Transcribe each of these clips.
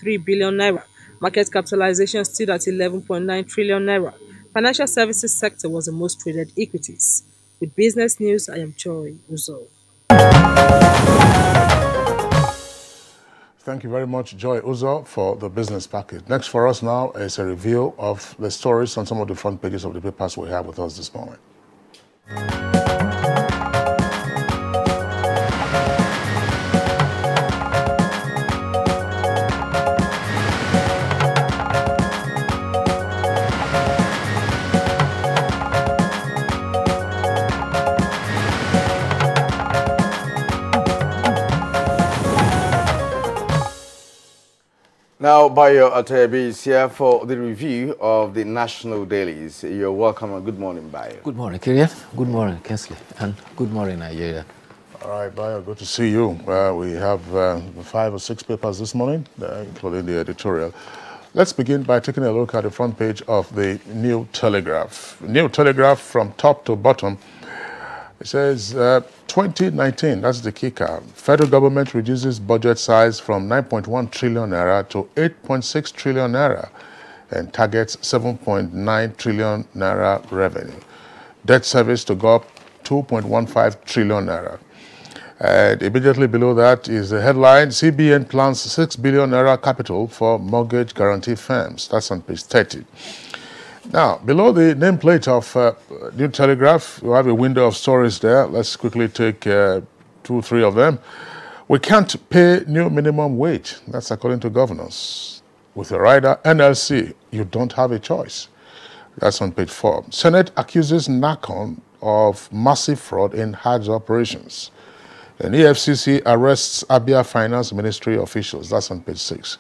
3 billion naira. Market capitalization stood at 11.9 trillion naira. Financial services sector was the most traded equities. With business news, I am Joy Uzo. Thank you very much, Joy Uzo, for the business package. Next for us now is a review of the stories on some of the front pages of the papers we have with us this morning. Now, Bayo Atebi is here for the review of the national dailies. You're welcome and good morning, Bayo. Good morning, Kyrian. Good morning, Kensley. And good morning, Nigeria. All right, Bayo, good to see you. We have 5 or 6 papers this morning, including the editorial. Let's begin by taking a look at the front page of the New Telegraph. New Telegraph from top to bottom. It says 2019, that's the kicker. Federal government reduces budget size from 9.1 trillion naira to 8.6 trillion naira and targets 7.9 trillion naira revenue. Debt service to go up 2.15 trillion naira. And immediately below that is the headline, CBN plans 6 billion naira capital for mortgage guarantee firms. That's on page 30. Now, below the nameplate of New Telegraph, we have a window of stories there. Let's quickly take 2 or 3 of them. We can't pay new minimum wage. That's according to governors. With the rider NLC, you don't have a choice. That's on page 4. Senate accuses NACON of massive fraud in Hajj operations. And EFCC arrests Abia Finance Ministry officials. That's on page 6.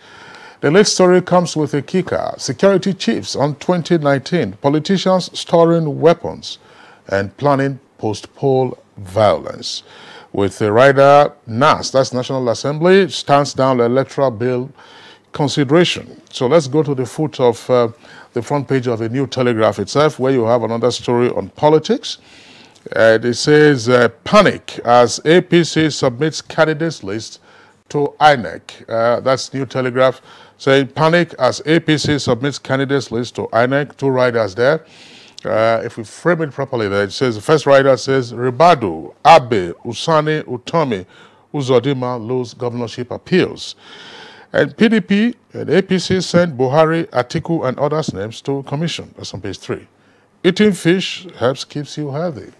The late story comes with a kicker. Security chiefs on 2019. Politicians storing weapons and planning post-poll violence. With the rider NAS, that's National Assembly, stands down the electoral bill consideration. So let's go to the foot of the front page of the New Telegraph itself, where you have another story on politics. It says, panic as APC submits candidates list to INEC. That's New Telegraph saying panic as APC submits candidates list to INEC. 2 riders there. If we frame it properly there, it says the first rider says Ribadu, Abe, Usani, Utomi, Uzodima lose governorship appeals. And PDP and APC sent Buhari, Atiku and others' names to commission. That's on page 3. Eating fish helps keeps you healthy.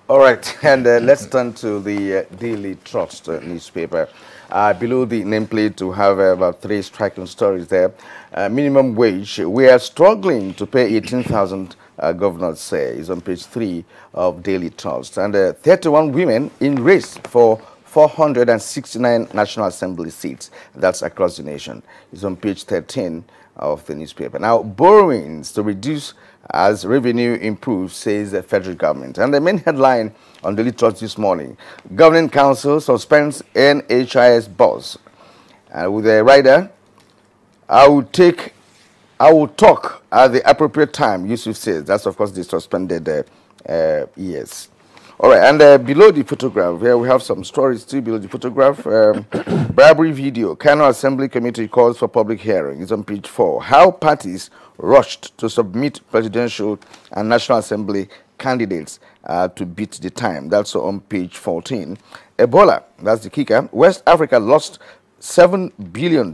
All right, and let's turn to the Daily Trust newspaper. Below the nameplate, we have about 3 striking stories there. Minimum wage, we are struggling to pay 18,000, governors say, is on page 3 of Daily Trust. And 31 women in race for 469 National Assembly seats. That's across the nation. It's on page 13 of the newspaper. Now, borrowings to reduce as revenue improves, says the federal government. And the main headline on Daily Trust this morning, Governing Council suspends NHIS boss. With the rider, I will talk at the appropriate time, Yusuf says. That's, of course, the suspended years. All right, and below the photograph, here we have some stories too. Below the photograph, bribery video, Kano Assembly Committee calls for public hearing. It's on page 4. How parties rushed to submit presidential and National Assembly candidates to beat the time. That's on page 14. Ebola, that's the kicker. West Africa lost $7 billion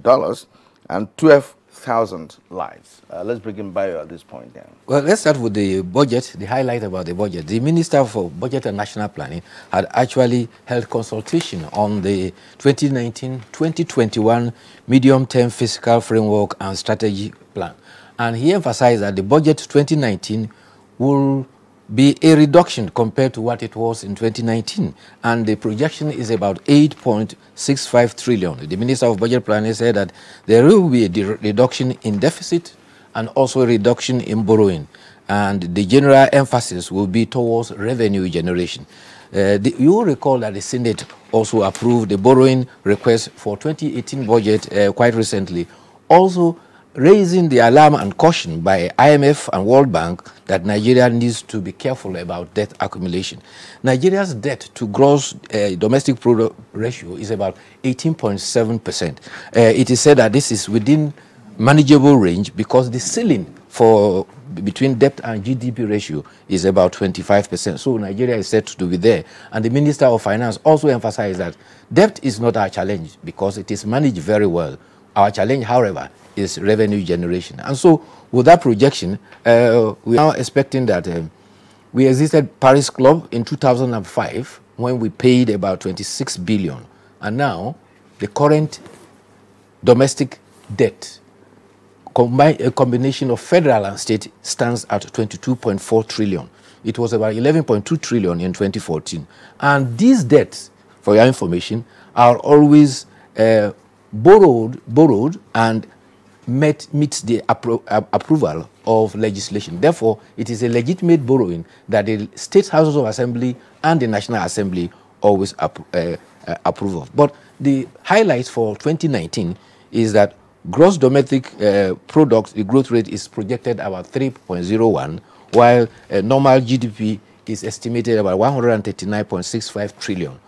and 12,000 lives. Let's bring in Bayo at this point then. Well, let's start with the budget, the highlight about the budget. The Minister for Budget and National Planning had actually held consultation on the 2019-2021 medium-term fiscal framework and strategy plan. And he emphasized that the budget 2019 will be a reduction compared to what it was in 2019. And the projection is about 8.65 trillion. The Minister of Budget Planning said that there will be a reduction in deficit and also a reduction in borrowing. And the general emphasis will be towards revenue generation. You will recall that the Senate also approved the borrowing request for 2018 budget quite recently. Also raising the alarm and caution by IMF and World Bank that Nigeria needs to be careful about debt accumulation. Nigeria's debt to gross domestic product ratio is about 18.7%. It is said that this is within manageable range because the ceiling for between debt and GDP ratio is about 25%. So Nigeria is set to be there. And the Minister of Finance also emphasized that debt is not our challenge because it is managed very well. Our challenge, however, is revenue generation. And so with that projection, we are now expecting that we existed Paris Club in 2005 when we paid about 26 billion. And now the current domestic debt, a combination of federal and state, stands at 22.4 trillion. It was about 11.2 trillion in 2014. And these debts, for your information, are always borrowed and meets the approval of legislation. Therefore, it is a legitimate borrowing that the state houses of assembly and the National Assembly always approve of. But the highlights for 2019 is that gross domestic product, the growth rate is projected about 3.01, while normal GDP is estimated about 139.65 trillion.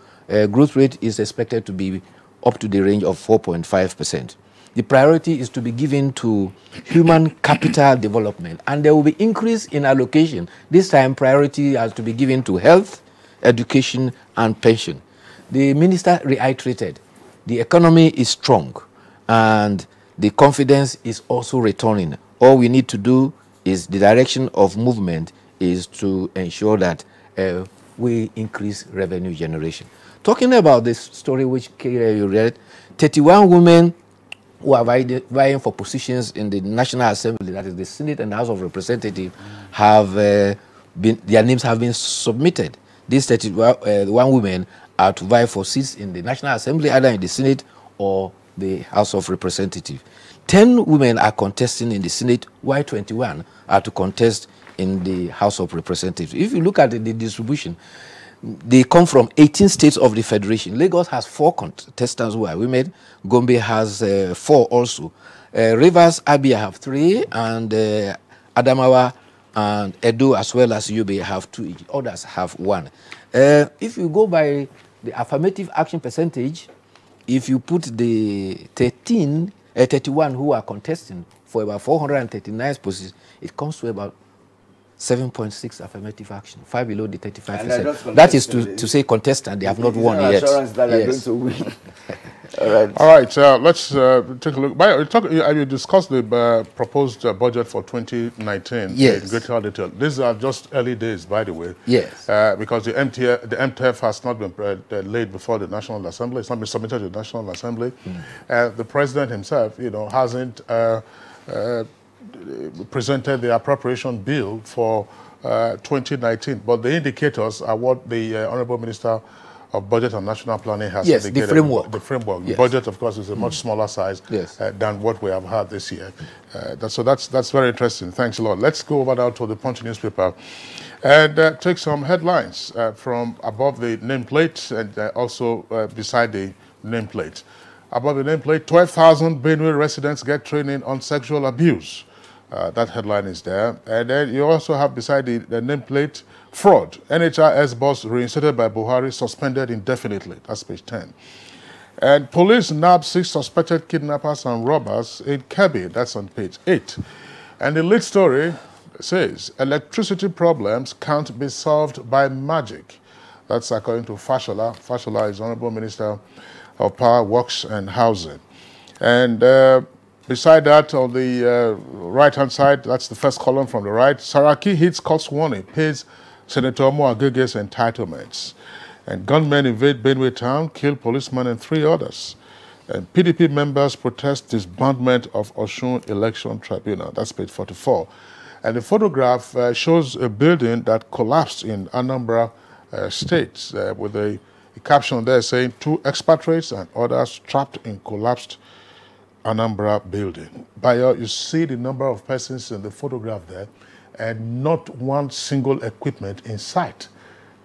Growth rate is expected to be up to the range of 4.5%. The priority is to be given to human capital development, and there will be increase in allocation. This time, priority has to be given to health, education, and pension. The minister reiterated the economy is strong, and the confidence is also returning. All we need to do is the direction of movement is to ensure that we increase revenue generation. Talking about this story which you read, 31 women who are vying for positions in the National Assembly, that is the Senate and the House of Representatives, have their names have been submitted. These 31 women are to vie for seats in the National Assembly, either in the Senate or the House of Representatives. 10 women are contesting in the Senate, while 21 are to contest in the House of Representatives. If you look at the distribution, they come from 18 states of the Federation. Lagos has 4 contestants who are women. Gombe has 4 also. Rivers, Abia have 3, and Adamawa and Edo as well as Yobe have 2 each. Others have 1. If you go by the affirmative action percentage, if you put the 31 who are contesting for about 439 positions, it comes to about 7.6 affirmative action, 5 below the 35%. That is to say contestant, they have not won yet. Assurance that they're going to win. All right, let's take a look. You discussed the proposed budget for 2019 yes. in greater detail. These are just early days, by the way. Yes. Because the MTF has not been laid before the National Assembly. It's not been submitted to the National Assembly. The president himself, hasn't presented the appropriation bill for 2019. But the indicators are what the Honorable Minister of Budget and National Planning has indicated. The framework. The framework. Yes. The budget, of course, is a much smaller size than what we have had this year. So that's very interesting. Thanks a lot. Let's go over now to the Punch newspaper and take some headlines from above the nameplate and also beside the nameplate. Above the nameplate, 12,000 Benue residents get training on sexual abuse. That headline is there. And then you also have beside the nameplate, fraud. NHIS boss reinstated by Buhari, suspended indefinitely. That's page 10. And police nab 6 suspected kidnappers and robbers in Kebbi. That's on page 8. And the lead story says, electricity problems can't be solved by magic. That's according to Fashola. Fashola is Honorable Minister of Power, Works and Housing. And beside that, on the right-hand side, that's the first column from the right, Saraki hits cost warning, pays Senator Moagege's entitlements. And gunmen invade Benue town, kill policemen and 3 others. And PDP members protest disbandment of Osun Election Tribunal. That's page 44. And the photograph shows a building that collapsed in Anambra State with a caption there saying 2 expatriates and others trapped in collapsed Anambra building. Bayo, you see the number of persons in the photograph there and not one single equipment in sight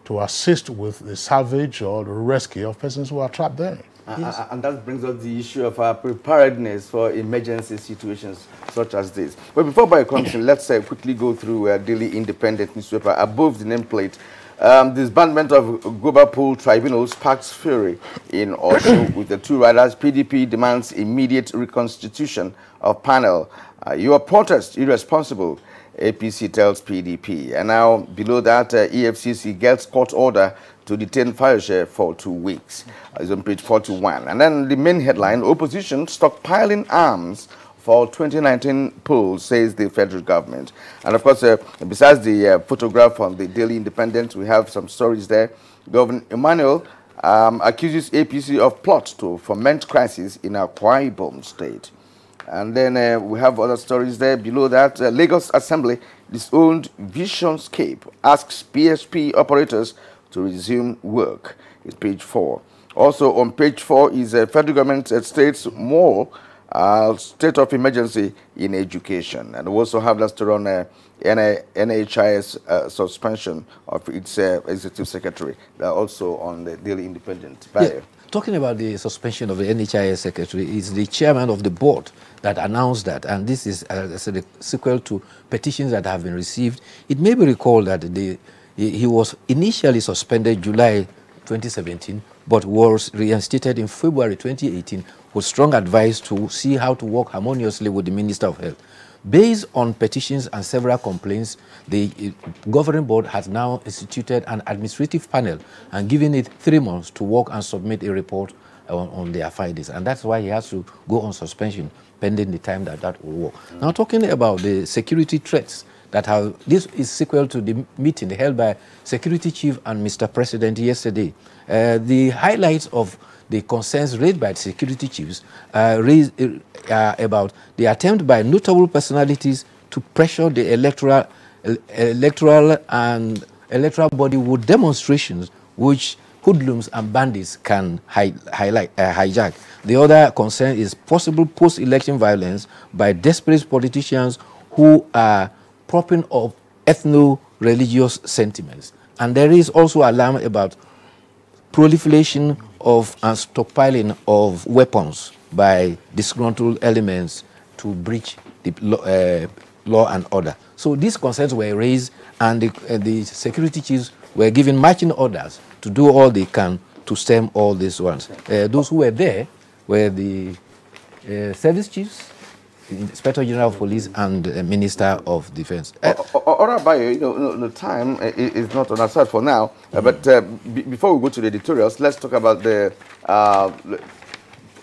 to assist with the salvage or the rescue of persons who are trapped there. Yes. And that brings up the issue of preparedness for emergency situations such as this. But before Bayo comes in, let's quickly go through Daily Independent newspaper. Above the nameplate, disbandment of Global Pool Tribunal sparks fury in Osho with the two riders. PDP demands immediate reconstitution of panel. Your protest irresponsible, APC tells PDP. And now below that, EFCC gets court order to detain Fayose for 2 weeks. It's on page 41. And then the main headline, opposition stockpiling arms for 2019 polls, says the federal government. And of course, besides the photograph on the Daily Independent, we have some stories there. Governor Emmanuel accuses APC of plot to foment crisis in Akwa Ibom state. And then we have other stories there. Below that, Lagos Assembly disowned Visionscape, asks PSP operators to resume work. It's page 4. Also on page 4 is federal government states more state of emergency in education. And we also have that story on NHIS suspension of its executive secretary. They're also on the Daily Independent. Yeah. Talking about the suspension of the NHIS secretary, is the chairman of the board that announced that, and this is a sequel to petitions that have been received. It may be recalled that he was initially suspended July 2017, but was reinstated in February 2018 with strong advice to see how to work harmoniously with the Minister of Health. Based on petitions and several complaints, the governing board has now instituted an administrative panel and given it 3 months to work and submit a report on their findings. And that's why he has to go on suspension pending the time that will work. Now, talking about the security threats that have, this is sequel to the meeting held by Security Chief and Mr. President yesterday. The highlights of the concerns raised by the security chiefs about the attempt by notable personalities to pressure the electoral body with demonstrations which hoodlums and bandits can hijack. The other concern is possible post-election violence by desperate politicians who are propping up ethno-religious sentiments. And there is also alarm about proliferation of and stockpiling of weapons by disgruntled elements to breach the law and order. So these concerns were raised, and the security chiefs were given marching orders to do all they can to stem all these ones. Those who were there were the service chiefs, Inspector General of Police, and Minister of Defense. All right, Bayo, the time is not on our side for now. But before we go to the editorials, let's talk about the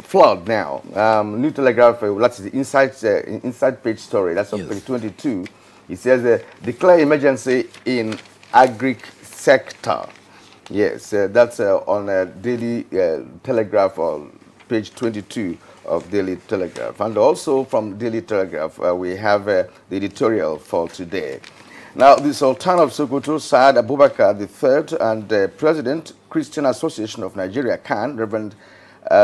flood now. New Telegraph, that's the inside page story. That's on page 22. It says, declare emergency in agri sector. Yes, that's on Daily Telegraph on page 22 of Daily Telegraph. And also from Daily Telegraph, we have the editorial for today. Now, the Sultan of Sokoto, Saad Abubakar III, and President, Christian Association of Nigeria, CAN, Reverend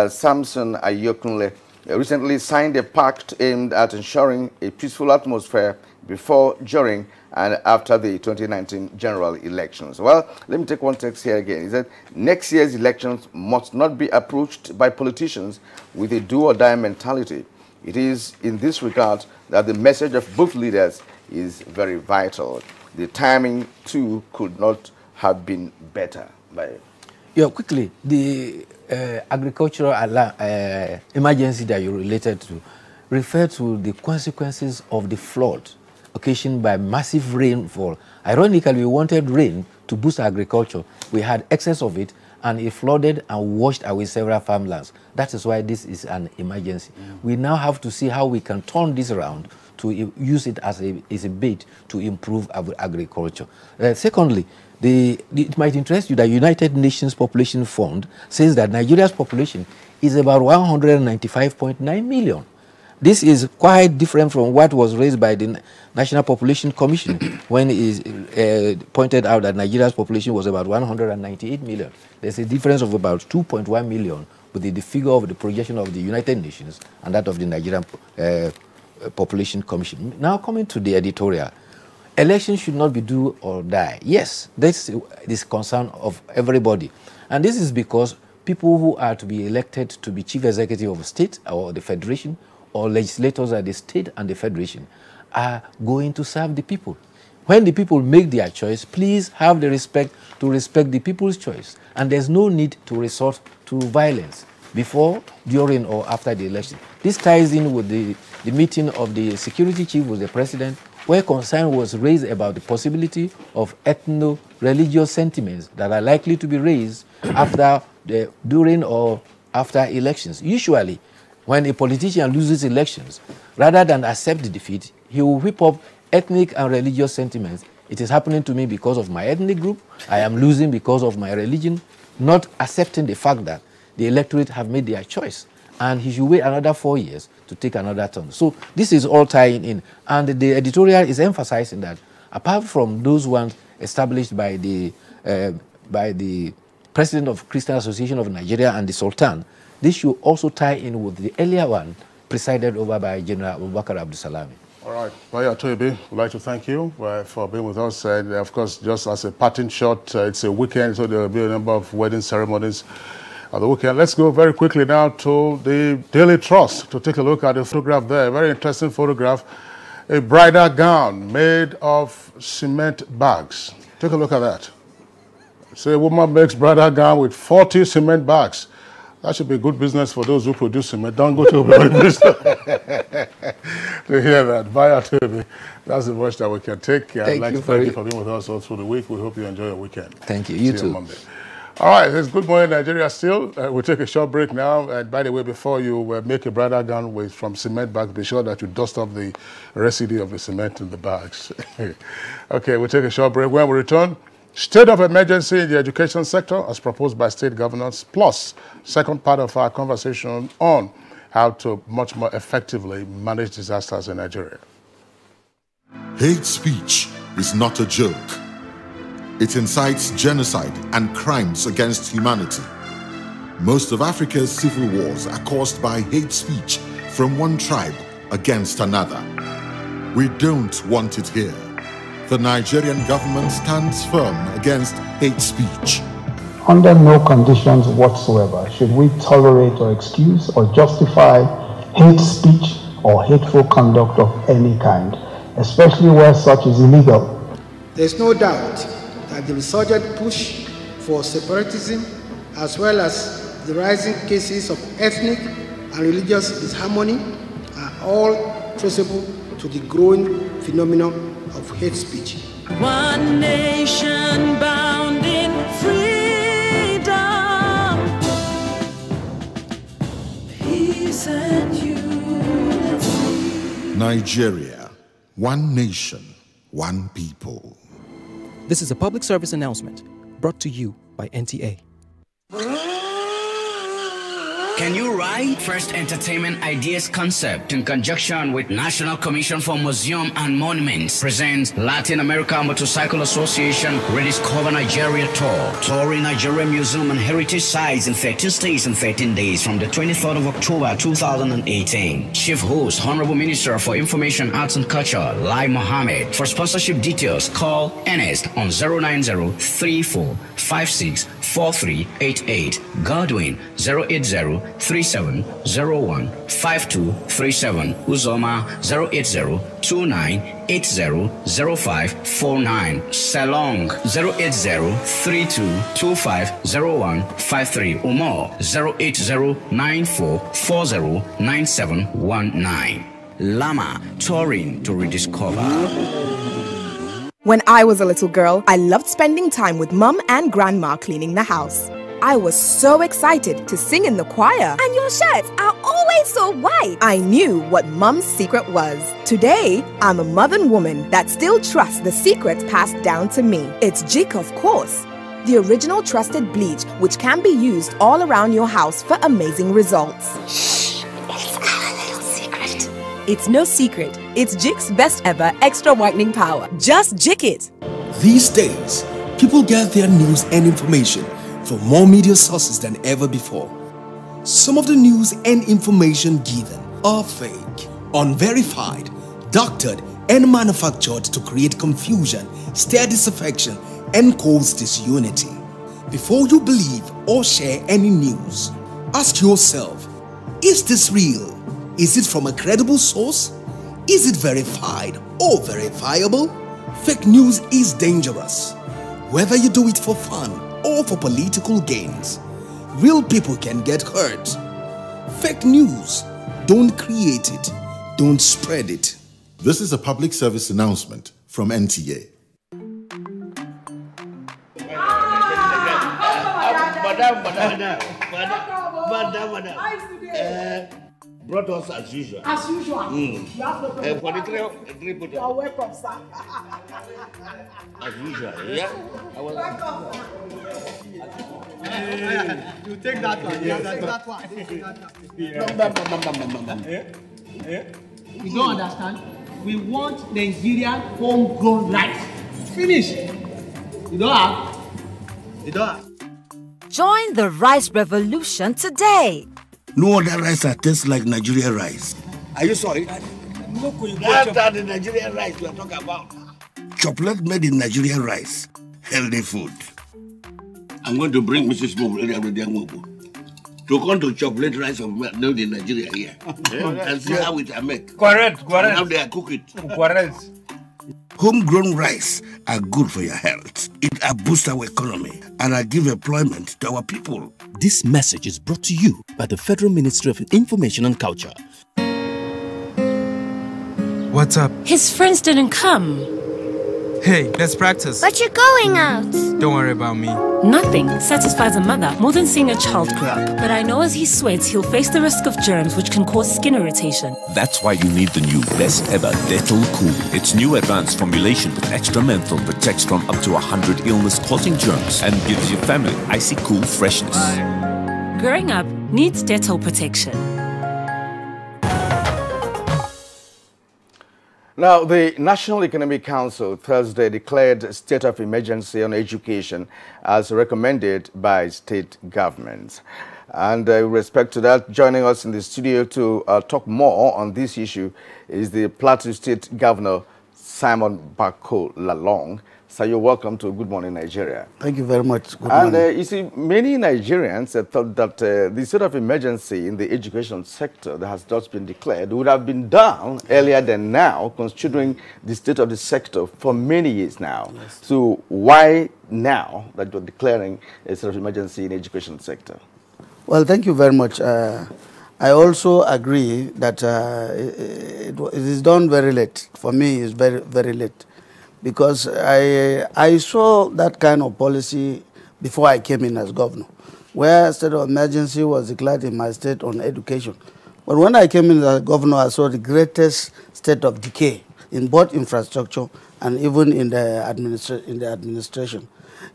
Samson Ayokunle, recently signed a pact aimed at ensuring a peaceful atmosphere before, during, and after the 2019 general elections. Well, let me take one text here again. He said, next year's elections must not be approached by politicians with a do-or-die mentality. It is in this regard that the message of both leaders is very vital. The timing, too, could not have been better. Yeah, quickly, the agricultural emergency that you related to referred to the consequences of the flood occasioned by massive rainfall. Ironically, we wanted rain to boost agriculture. We had excess of it, and it flooded and washed away several farmlands. That is why this is an emergency. We now have to see how we can turn this around to use it as a bait to improve agriculture. Secondly, it might interest you that United Nations Population Fund says that Nigeria's population is about 195.9 million. This is quite different from what was raised by the National Population Commission when it pointed out that Nigeria's population was about 198 million. There's a difference of about 2.1 million with the figure of the projection of the United Nations and that of the Nigerian Population Commission. Now coming to the editorial. Elections should not be do or die. Yes, this is concern of everybody. And this is because people who are to be elected to be chief executive of a state or the federation, or legislators at the state and the federation, are going to serve the people. When the people make their choice, please have the respect to respect the people's choice. And there's no need to resort to violence before, during, or after the election. This ties in with the meeting of the security chief with the president, where concern was raised about the possibility of ethno-religious sentiments that are likely to be raised after, during, or after elections. Usually, when a politician loses elections, rather than accept the defeat, he will whip up ethnic and religious sentiments. It is happening to me because of my ethnic group. I am losing because of my religion, not accepting the fact that the electorate have made their choice. And he should wait another 4 years to take another turn. So this is all tying in. And the editorial is emphasizing that apart from those ones established by the President of Christian Association of Nigeria and the Sultan, this should also tie in with the earlier one presided over by General Abubakar Abdulsalami. All right. Baya Toyebi, we'd like to thank you for being with us. And of course, just as a parting shot, it's a weekend, so there will be a number of wedding ceremonies on the weekend. Let's go very quickly now to the Daily Trust to take a look at the photograph there. A very interesting photograph. A bridal gown made of cement bags. Take a look at that. So a woman makes bridal gown with 40 cement bags. That should be good business for those who produce cement. Don't go to a business to hear that. Bye, Toby. That's the much that we can take. I'd like to thank you for being with us all through the week. We hope you enjoy your weekend. Thank you. You too. See you on Monday. All right, it's Good Morning Nigeria still. We'll take a short break now. And by the way, before you make a bridal gown from cement bags, be sure that you dust off the residue of the cement in the bags. Okay, we'll take a short break. When we return, state of emergency in the education sector as proposed by state governors, plus second part of our conversation on how to much more effectively manage disasters in Nigeria. Hate speech is not a joke. It incites genocide and crimes against humanity. Most of Africa's civil wars are caused by hate speech from one tribe against another. We don't want it here. The Nigerian government stands firm against hate speech. Under no conditions whatsoever should we tolerate or excuse or justify hate speech or hateful conduct of any kind, especially where such is illegal. There is no doubt that the resurgent push for separatism, as well as the rising cases of ethnic and religious disharmony, are all traceable to the growing phenomenon of hate speech. One nation bound in freedom, peace and unity. Nigeria, one nation, one people. This is a public service announcement brought to you by NTA. Can you write? First Entertainment Ideas Concept, in conjunction with National Commission for Museum and Monuments, presents Latin America Motorcycle Association Rediscover Nigeria Tour. Touring Nigerian Museum and Heritage Sites in 13 states and 13 days from the 23rd of October 2018. Chief Host, Honorable Minister for Information, Arts and Culture, Lai Mohammed. For sponsorship details, call Ernest on 090-3456-4388. Godwin 080-3701-5237. Uzoma 080-2980-0549. Selong 080-3225-0153. Umo 080-9440-9719. Lama, touring to rediscover. When I was a little girl, I loved spending time with Mum and Grandma cleaning the house. I was so excited to sing in the choir. And your shirts are always so white. I knew what Mum's secret was. Today, I'm a modern woman that still trusts the secrets passed down to me. It's Jik, of course. The original trusted bleach, which can be used all around your house for amazing results. Shh, it's our little secret. It's no secret. It's Jik's best ever extra whitening power. Just Jik it. These days, people get their news and information from more media sources than ever before. Some of the news and information given are fake, unverified, doctored, and manufactured to create confusion, stir disaffection, and cause disunity. Before you believe or share any news. Ask yourself, is this real? Is it from a credible source? Is it verified or verifiable? Fake news is dangerous. Whether you do it for fun or for political gains, real people can get hurt. Fake news, don't create it, don't spread it. This is a public service announcement from NTA. Madam. Brought us as usual. As usual. You have no problem. For the three put You are welcome, sir. as usual, yeah? You take that one. You take that one. You don't understand? We want Nigerian homegrown rice. Finish. You don't have? You don't have? Join the rice revolution today. No other rice that tastes like Nigerian rice. Are you sorry? That's the Nigerian rice we are talking about. Chocolate made in Nigerian rice. Healthy food. I'm going to bring Mrs. Mobu to come to chocolate rice of made in Nigeria here. And see how it are made. Correct. And how they are cook it. Correct. Homegrown rice are good for your health. It boosts our economy and give employment to our people. This message is brought to you by the Federal Ministry of Information and Culture. What's up? His friends didn't come. Hey, let's practice. But you're going out. Don't worry about me. Nothing satisfies a mother more than seeing a child grow up. But I know as he sweats, he'll face the risk of germs which can cause skin irritation. That's why you need the new best ever Dettol Cool. Its new advanced formulation with extra menthol protects from up to 100 illness-causing germs and gives your family icy cool freshness. Growing up needs Dettol protection. Now, the National Economic Council Thursday declared a state of emergency on education as recommended by state governments. And with respect to that, joining us in the studio to talk more on this issue is the Plateau State Governor, Simon Bako Lalong. So you're welcome to Good Morning Nigeria. Thank you very much. Good morning. You see, many Nigerians thought that the state of emergency in the education sector that has just been declared would have been done earlier than now, considering the state of the sector for many years now. Yes. So why now that you're declaring a state of emergency in the education sector? Well, thank you very much. I also agree that it is done very late. For me, it's very, very late. Because I saw that kind of policy before I came in as governor, where state of emergency was declared in my state on education. But when I came in as governor, I saw the greatest state of decay in both infrastructure and even in the administration.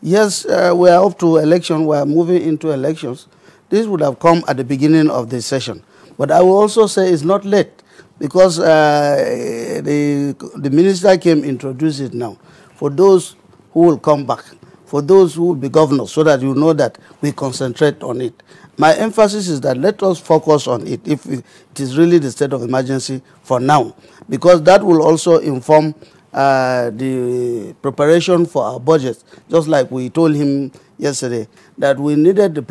Yes, we are up to election. We are moving into elections. This would have come at the beginning of the session. But I will also say it's not late, because the minister came introduce it now for those who will come back, for those who will be governors, so that you know that we concentrate on it. My emphasis is that let us focus on it if it is really the state of emergency for now, because that will also inform the preparation for our budget, just like we told him yesterday that we needed the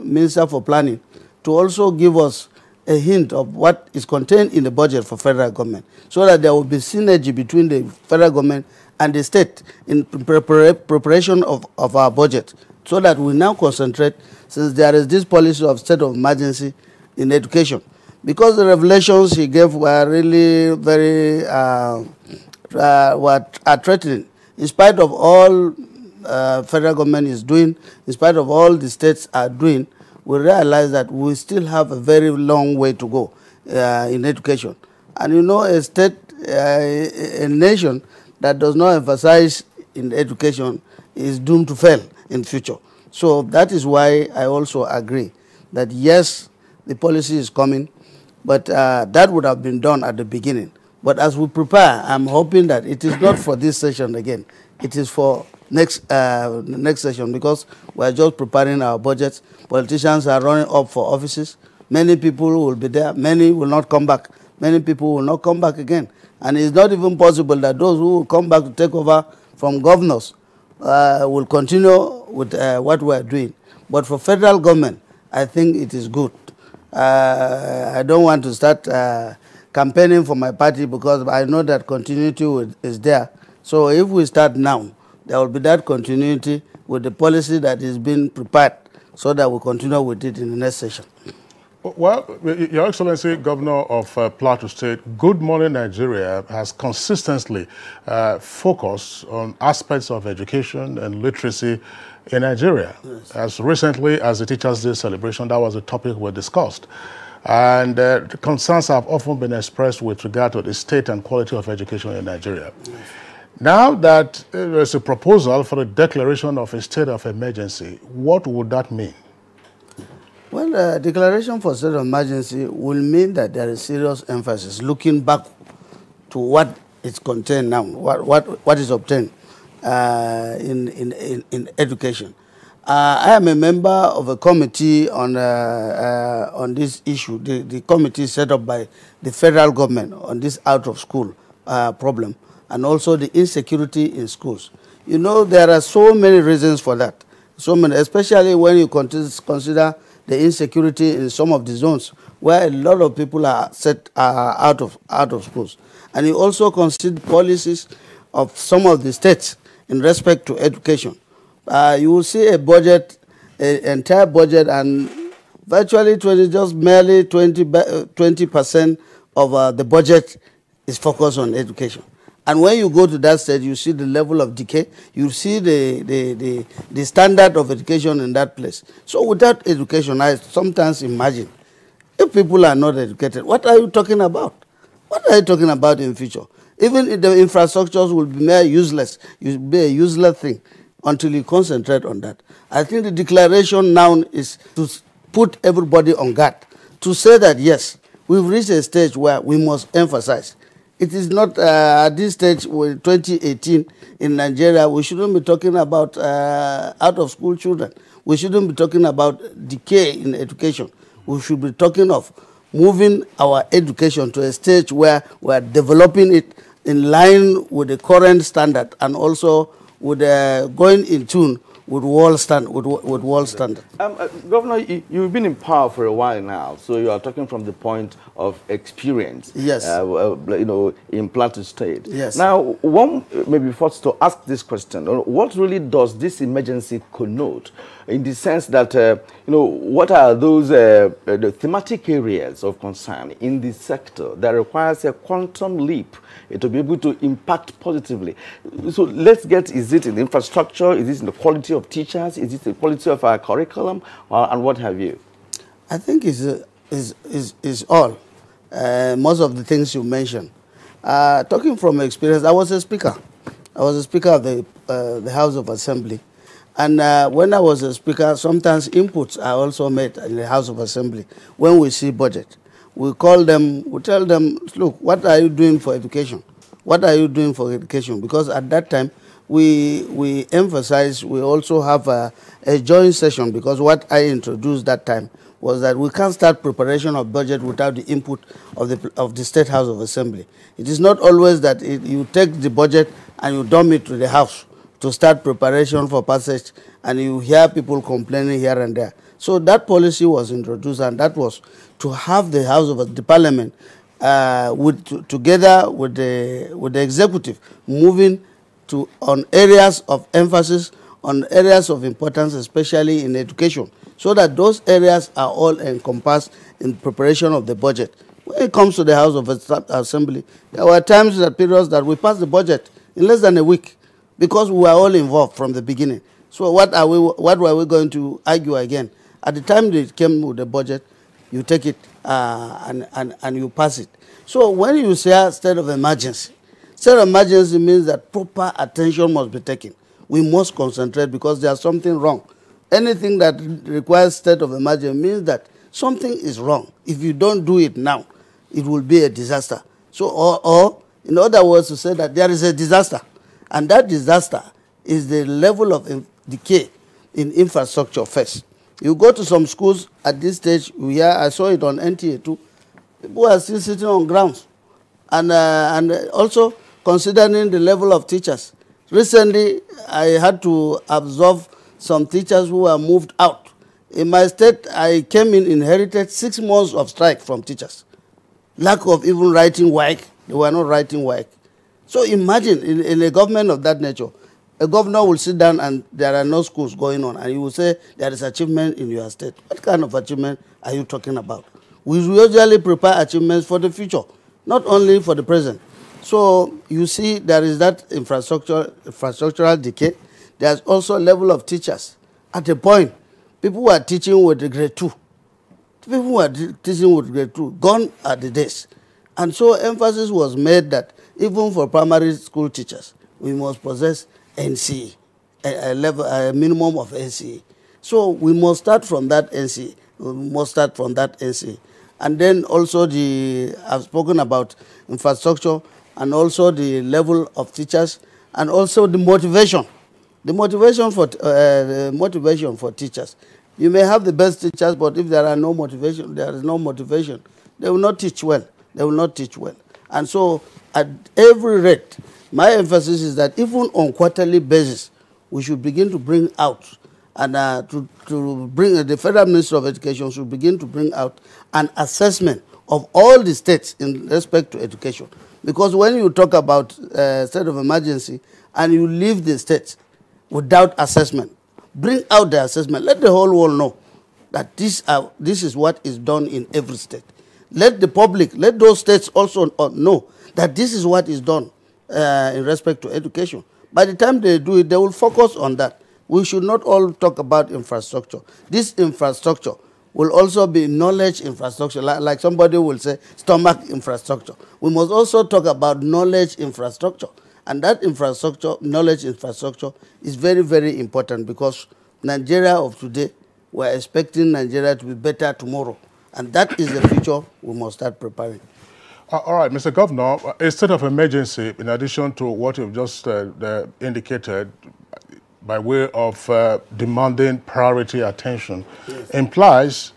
minister for planning to also give us a hint of what is contained in the budget for federal government, so that there will be synergy between the federal government and the state in preparation of our budget, so that we now concentrate, since there is this policy of state of emergency in education. Because the revelations he gave were really very threatening. In spite of all federal government is doing, in spite of all the states are doing, we realize that we still have a very long way to go in education. And you know, a state, a nation that does not emphasize in education is doomed to fail in future. So that is why I also agree that yes, the policy is coming, but that would have been done at the beginning. But as we prepare, I'm hoping that it is not for this session again. It is for next session, because we are just preparing our budgets. Politicians are running up for offices. Many people will be there. Many will not come back. Many people will not come back again. And it's not even possible that those who will come back to take over from governors will continue with what we are doing. But for federal government, I think it is good. I don't want to start campaigning for my party because I know that continuity is there. So if we start now, there will be that continuity with the policy that is being prepared so that we continue with it in the next session. Well, Your Excellency, Governor of Plateau State, Good Morning Nigeria has consistently focused on aspects of education and literacy in Nigeria. Yes. As recently as the Teachers' Day celebration, that was a topic we discussed. And the concerns have often been expressed with regard to the state and quality of education in Nigeria. Yes. Now that there is a proposal for the declaration of a state of emergency, what would that mean? Well, the declaration for state of emergency will mean that there is serious emphasis looking back to what is contained now, what is obtained in education. I am a member of a committee on this issue, the committee set up by the federal government on this out-of-school problem, and also the insecurity in schools. You know, there are so many reasons for that, so many, especially when you consider the insecurity in some of the zones where a lot of people are out of schools. And you also consider policies of some of the states in respect to education. You will see a budget, an entire budget, and virtually just merely 20% of the budget is focused on education. And when you go to that state, you see the level of decay, you see the standard of education in that place. So without education, I sometimes imagine, if people are not educated, what are you talking about? What are you talking about in future? Even if the infrastructures will be mere useless, it will be a useless thing until you concentrate on that. I think the declaration now is to put everybody on guard, to say that yes, we've reached a stage where we must emphasize. It is not at this stage, 2018 in Nigeria, we shouldn't be talking about out-of-school children. We shouldn't be talking about decay in education. We should be talking of moving our education to a stage where we are developing it in line with the current standard and also with going in tune with world standard. Governor, you've been in power for a while now, so you are talking from the point of experience. Yes. You know, in Plateau State. Yes. Now, one maybe first to ask this question: what really does this emergency connote, in the sense that you know, what are those the thematic areas of concern in this sector that requires a quantum leap to be able to impact positively? So let's get, is it in infrastructure, is it in the quality of teachers, is it the quality of our curriculum, and what have you? I think it's all. Most of the things you mentioned. Talking from experience, I was a speaker. I was a speaker of the House of Assembly. And when I was a speaker, sometimes inputs are also made in the House of Assembly. When we see budget, we call them, we tell them, look, what are you doing for education? What are you doing for education? Because at that time, we emphasize, we also have a joint session, because what I introduced that time was that we can't start preparation of budget without the input of the State House of Assembly. It is not always that you take the budget and you dump it to the House to start preparation for passage, and you hear people complaining here and there. So that policy was introduced, and that was to have the House of the Parliament together with the executive moving on areas of emphasis, on areas of importance, especially in education, so that those areas are all encompassed in preparation of the budget. When it comes to the House of Assembly, there were times, periods that we passed the budget in less than a week, because we were all involved from the beginning. So what were we going to argue again? At the time they came with the budget, you take it and you pass it. So when you say state of emergency means that proper attention must be taken. We must concentrate because there's something wrong. Anything that requires state of emergency means that something is wrong. If you don't do it now, it will be a disaster. So, or in other words, to say that there is a disaster, and that disaster is the level of decay in infrastructure first. You go to some schools at this stage, I saw it on NTA too, people are still sitting on grounds. And also considering the level of teachers. Recently, I had to absorb some teachers who were moved out In my state, I came in, inherited 6 months of strike from teachers. Lack of even writing work. They were not writing work. So imagine in a government of that nature, a governor will sit down and there are no schools going on, and you will say there is achievement in your state. What kind of achievement are you talking about? We usually prepare achievements for the future, not only for the present. So you see there is that infrastructural decay. There's also a level of teachers. At a point, people were teaching with the grade 2. People who are teaching with grade 2, gone are the days. And so emphasis was made that even for primary school teachers, we must possess NCE, a minimum of NCE. So we must start from that NCE. We must start from that NCE. And then also I've spoken about infrastructure and also the level of teachers and also the motivation. The motivation for teachers. You may have the best teachers, but if there is no motivation, they will not teach well. They will not teach well. And so at every rate, my emphasis is that even on quarterly basis, we should begin to bring out, and the Federal Ministry of Education should begin to bring out an assessment of all the states in respect to education. Because when you talk about state of emergency and you leave the states without assessment, bring out the assessment. Let the whole world know that this is what is done in every state. Let the public, let those states also know that this is what is done in respect to education. By the time they do it, they will focus on that. We should not all talk about infrastructure. This infrastructure will also be knowledge infrastructure, like somebody will say stomach infrastructure. We must also talk about knowledge infrastructure. And that infrastructure, knowledge infrastructure, is very, very important because Nigeria of today, we're expecting Nigeria to be better tomorrow. And that is the future we must start preparing. All right, Mr. Governor, a state of emergency, in addition to what you've just indicated, by way of demanding priority attention, yes, implies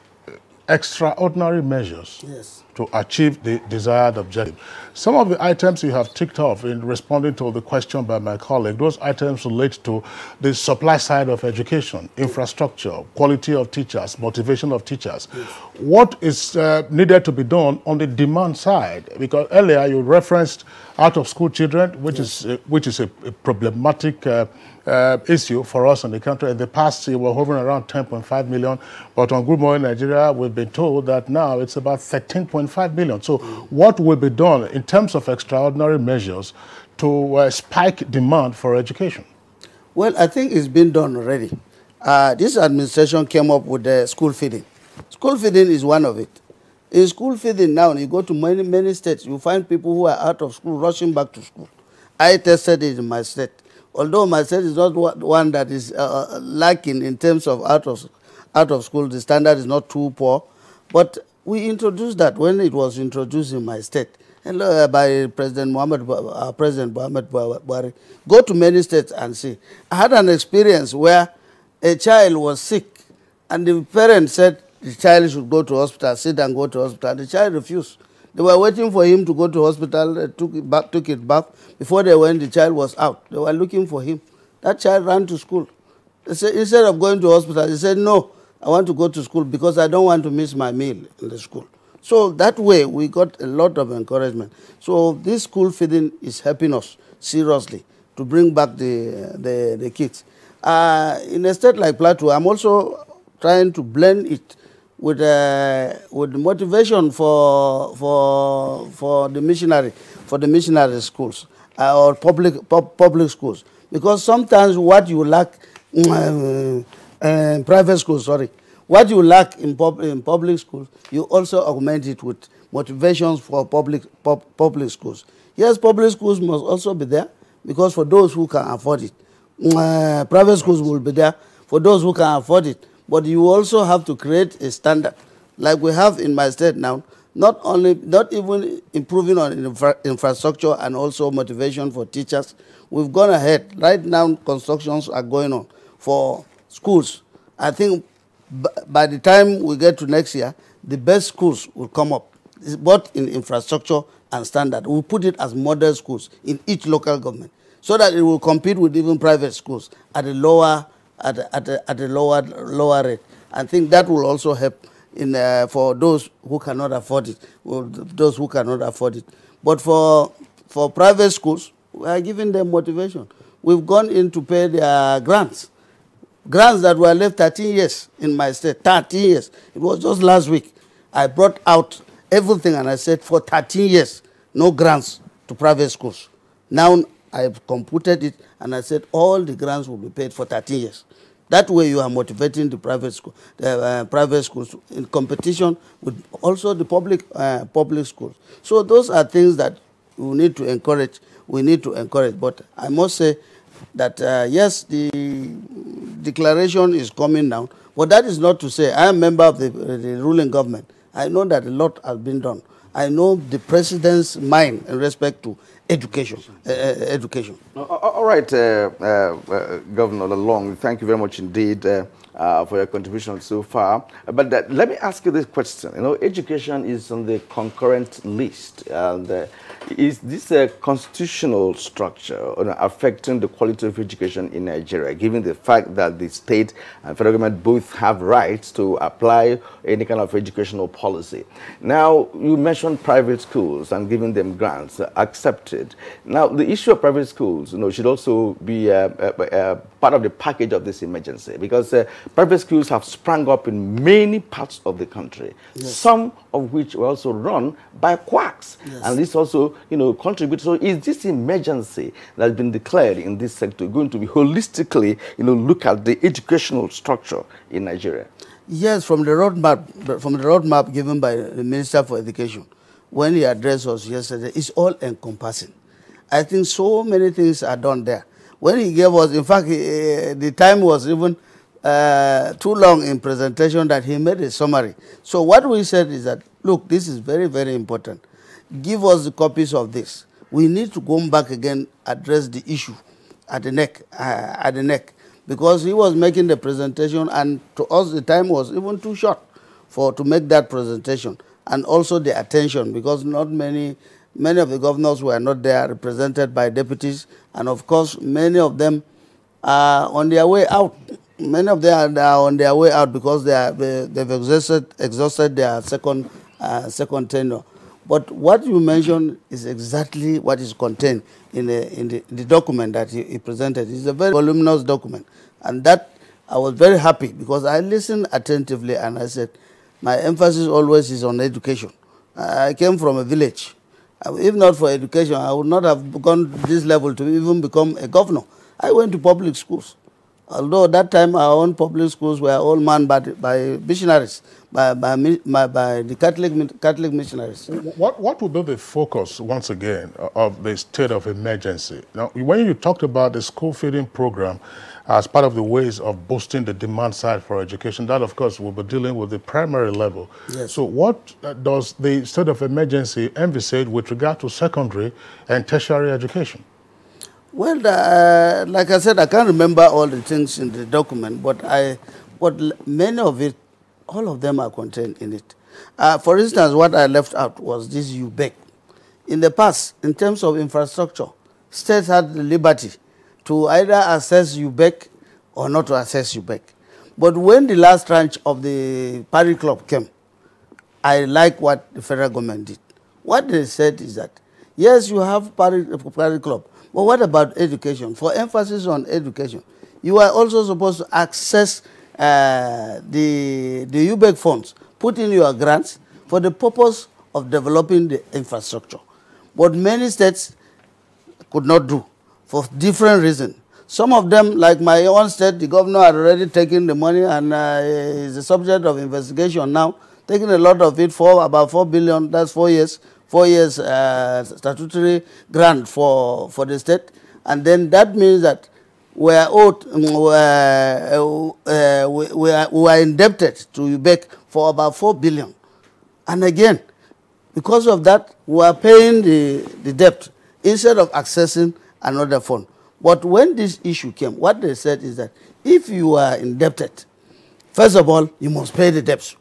extraordinary measures, yes, to achieve the desired objective. Some of the items you have ticked off in responding to the question by my colleague, those items relate to the supply side of education, infrastructure, quality of teachers, motivation of teachers. Yes. What is needed to be done on the demand side? Because earlier you referenced out-of-school children, which, yes, is a problematic issue for us in the country. In the past, we were hovering around 10.5 million, but on Good Morning Nigeria, we've been told that now it's about 13.5 million. So what will be done in terms of extraordinary measures to spike demand for education? Well, I think it's been done already. This administration came up with the school feeding. School feeding is one of it. In school feeding now, you go to many states, you find people who are out of school rushing back to school. I tested it in my state. Although my state is not one that is lacking in terms of out of school, the standard is not too poor. But we introduced that when it was introduced in my state, and by President Muhammad Buhari. Go to many states and see. I had an experience where a child was sick, and the parents said the child should go to hospital, sit and go to hospital. The child refused. They were waiting for him to go to hospital, took it back. Before they went, the child was out. They were looking for him. That child ran to school. They said, instead of going to hospital, he said, no, I want to go to school because I don't want to miss my meal in the school. So that way, we got a lot of encouragement. So this school feeding is helping us seriously to bring back the kids. In a state like Plateau, I'm also trying to blend it with motivation for the missionary schools or public schools, because sometimes what you lack private schools, what you lack in public schools, you also augment it with motivations for public schools. Yes, public schools must also be there because for those who can afford it, private schools will be there for those who can afford it. But you also have to create a standard, like we have in my state now, not even improving on infrastructure and also motivation for teachers. We've gone ahead. Right now, constructions are going on for schools. I think by the time we get to next year, the best schools will come up, both in infrastructure and standard. We'll put it as model schools in each local government, so that it will compete with even private schools at a lower rate. I think that will also help in for those who cannot afford it, or those who cannot afford it. But for private schools, we are giving them motivation. We've gone in to pay their grants. Grants that were left 13 years in my state, 13 years. It was just last week. I brought out everything and I said for 13 years, no grants to private schools. Now I've computed it and I said all the grants will be paid for 13 years. That way you are motivating the private school, private schools in competition with also the public schools. So those are things that we need to encourage. We need to encourage. But I must say that yes, the declaration is coming now, but that is not to say I am a member of the ruling government. I know that a lot has been done. I know the president's mind in respect to education. All right, Governor Long, thank you very much indeed for your contribution so far. But let me ask you this question. You know, education is on the concurrent list. And is this a constitutional structure affecting the quality of education in Nigeria, given the fact that the state and federal government both have rights to apply any kind of educational policy? Now, you mentioned private schools and giving them grants, accepted. Now, the issue of private schools, should also be part of the package of this emergency, because private schools have sprung up in many parts of the country, yes, some of which were also run by quacks. Yes. And this also, contributes. So is this emergency that has been declared in this sector going to be holistically, look at the educational structure in Nigeria? Yes, from the roadmap given by the Minister for Education, when he addressed us yesterday, it's all encompassing. I think so many things are done there. When he gave us, in fact, the time was even too long in presentation that he made a summary. So what we said is that, look, this is very, very important. Give us the copies of this. We need to go back again, address the issue at the neck, because he was making the presentation, and to us the time was even too short to make that presentation, and also the attention, because not many of the governors were not there, represented by deputies, and of course many of them are on their way out. Many of them are on their way out because they've exhausted their second tenure. But what you mentioned is exactly what is contained in the document that he presented. It's a very voluminous document, and that I was very happy because I listened attentively and I said, my emphasis always is on education. I came from a village. If not for education, I would not have gone to this level to even become a governor. I went to public schools. Although at that time our own public schools were all manned by missionaries, by the Catholic missionaries. What would be the focus, once again, of the state of emergency? Now, when you talked about the school feeding program as part of the ways of boosting the demand side for education, that, of course, will be dealing with the primary level. Yes. So what does the state of emergency envisage with regard to secondary and tertiary education? Well, like I said, I can't remember all the things in the document, but many of it, all of them are contained in it. For instance, what I left out was this UBEC. In the past, in terms of infrastructure, states had the liberty to either assess UBEC or not to assess UBEC. But when the last tranche of the Paris Club came, I like what the federal government did. What they said is that, yes, you have Paris Club, but what about education? For emphasis on education, you are also supposed to access the UBEC funds, put in your grants for the purpose of developing the infrastructure. But many states could not do for different reasons. Some of them, like my own state, the governor had already taken the money and is the subject of investigation now, taking a lot of it for about 4 billion, that's 4 years. 4 years statutory grant for the state, and then that means that we are indebted to UBEC for about 4 billion. And again, because of that, we are paying the debt instead of accessing another fund. But when this issue came, what they said is that if you are indebted, first of all, you must pay the debts.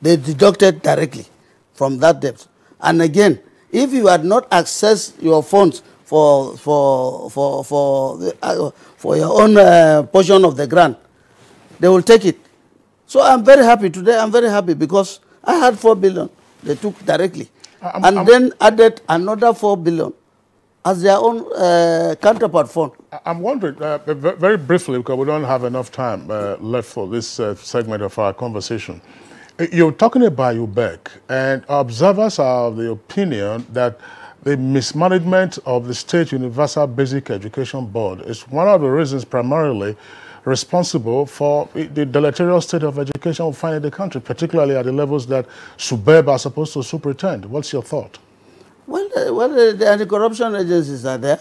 They deducted directly from that debt. And again, if you had not accessed your funds for your own portion of the grant, they will take it. So I'm very happy today. I'm very happy because I had 4 billion they took directly, and then added another 4 billion as their own counterpart fund. I'm wondering, very briefly, because we don't have enough time left for this segment of our conversation. You're talking about UBEC, and observers are of the opinion that the mismanagement of the State Universal Basic Education Board is one of the reasons primarily responsible for the deleterious state of education we find in the country, particularly at the levels that SUBEB are supposed to superintend. What's your thought? Well, the anti-corruption agencies are there.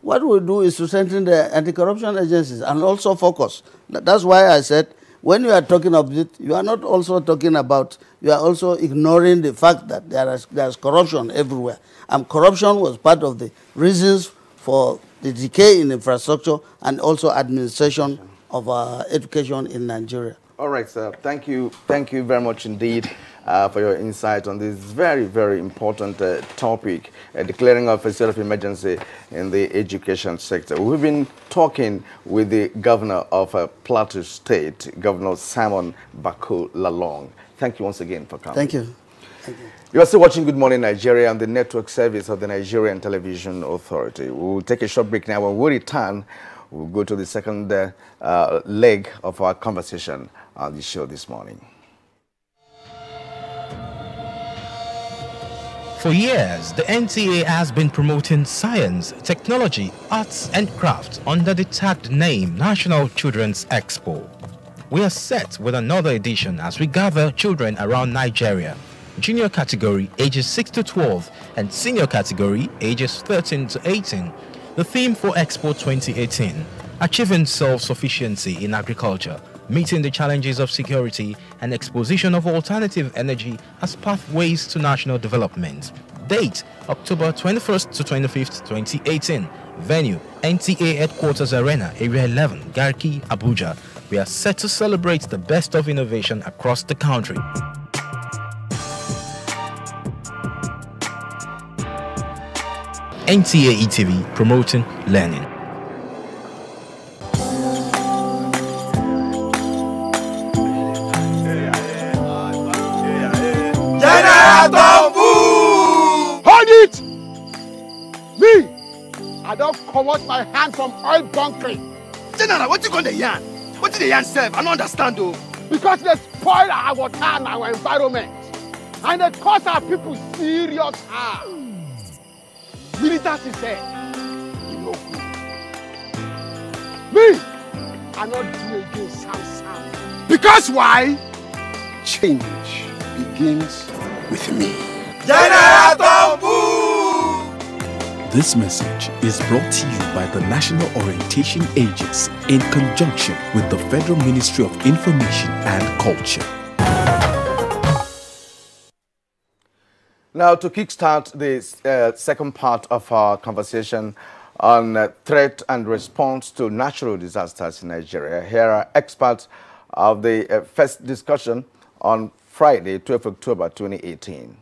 What we do is to strengthen the anti-corruption agencies and also focus. That's why I said, when you are talking of it, you are not also talking about, you are also ignoring the fact that there's corruption everywhere. And corruption was part of the reasons for the decay in infrastructure and also administration of education in Nigeria. All right, sir. Thank you very much indeed for your insight on this very, very important topic, declaring of a state of emergency in the education sector. We've been talking with the governor of Plateau State, Governor Simon Bako Lalong. Thank you once again for coming. Thank you. Thank you. You are still watching Good Morning Nigeria on the network service of the Nigerian Television Authority. We'll take a short break now. When we return, we'll go to the second leg of our conversation on the show this morning. For years, the NTA has been promoting science, technology, arts and crafts under the tagged name National Children's Expo. We are set with another edition as we gather children around Nigeria, junior category ages 6 to 12 and senior category ages 13 to 18. The theme for Expo 2018, achieving self-sufficiency in agriculture, meeting the challenges of security and exposition of alternative energy as pathways to national development. Date, October 21st to 25th, 2018. Venue, NTA Headquarters Arena, Area 11, Garki, Abuja. We are set to celebrate the best of innovation across the country. NTA ETV, promoting learning. Hold it! Me, I don't commot my hand from oil bunkering. General, what you gonna yarn? What did the yarn serve? I don't understand though. Because they spoil our water and our environment. And they cause our people serious harm. Militants is said, you know good. Me, I not do again Sam. Because why? Change begins with me. This message is brought to you by the National Orientation Agency in conjunction with the Federal Ministry of Information and Culture. Now, to kickstart the second part of our conversation on threat and response to natural disasters in Nigeria, here are experts of the first discussion on Friday, 12 October 2018.